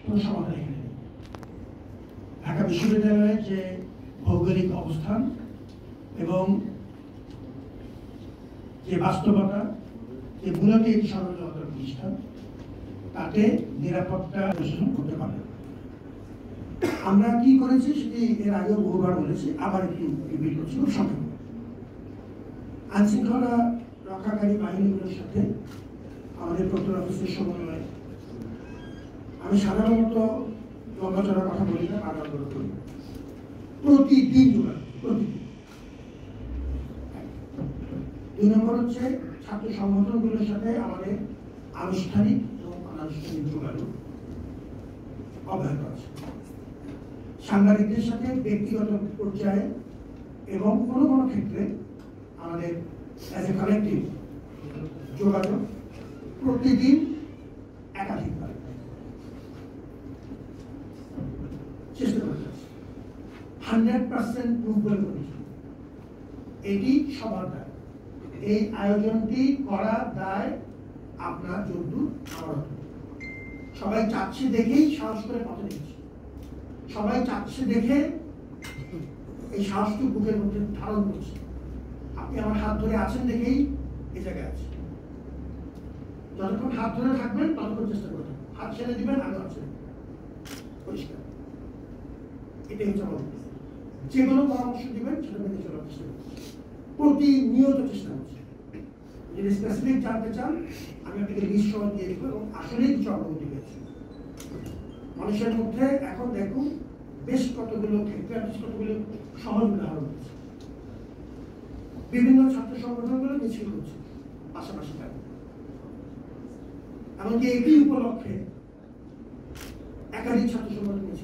কোনো সমাধান এখানে নেই। ঢাকা বিশ্ববিদ্যালয়ের যে ভৌগোলিক অবস্থান এবং যে বাস্তবতা, যে মূলত একটি সর্বজনতার প্রতিষ্ঠান, তাতে নিরাপত্তা প্রশাসন করতে পারে। আমরা কি করেছি সেটি এর আগেও বহুবার বলেছি, আবার একটু রিপিট করছি খুব সংক্ষেপে। আইনশৃঙ্খলা রক্ষাকারী বাহিনীগুলোর সাথে আমাদের প্রক্টর অফিসের সমন্বয়ে আমি সাধারণত লম্বাচড়ার কথা বলি না, আদালত করি প্রতিদিন প্রতিদিন। 2 নম্বর হচ্ছে ছাত্র সংগঠনগুলোর সাথে আমাদের আনুষ্ঠানিক এবং অনানুষ্ঠানিক যোগাযোগ অব্যাহত আছে। সাংবাদিকদের সাথে ব্যক্তিগত পর্যায়ে এবং কোনো কোনো ক্ষেত্রে আমাদের অ্যাজ এ কালেক্টিভ যোগাযোগ প্রতিদিন একাধিকবার চেষ্টা করে যাচ্ছে। 100% প্রুভেবল কন্ডিশন, এটি সবার দায়। এই আয়োজনটি করার দায় আপনার যদ্দূর আমার। সবাই চাচ্ছে দেখেই সাহস করে পথে নিচ্ছে, সবাই চাচ্ছে দেখে এই সাহসটি বুকের মধ্যে ধারণ করছে। আপনি আমার হাত ধরে আছেন দেখেই এই জায়গায় আছে। যতক্ষণ হাত ধরে থাকবেন ততক্ষণ চেষ্টা করবেন, হাত ছেড়ে দিবেন আমি আছেন পরিষ্কার। এটাই হচ্ছে আমার যে কোনো পরামর্শ দিবেন সেটা মেনে চলার চেষ্টা করছি, প্রতিনিয়ত চেষ্টা করছি। যদি স্পেসিফিক জানতে চান আমি আপনাকে লিস্ট সহ দিয়ে দেবো এবং আসলেই কিছু অগ্রগতি পেয়েছি মানুষের মধ্যে। এখন দেখুন বেশ কতগুলো ক্ষেত্রে কতগুলো সহজ উদাহরণ হচ্ছে। বিভিন্ন ছাত্র সংগঠনগুলো মিছিল করছে পাশাপাশি থাকে, এমনকি একই উপলক্ষে একাধিক ছাত্র সংগঠন মিছিল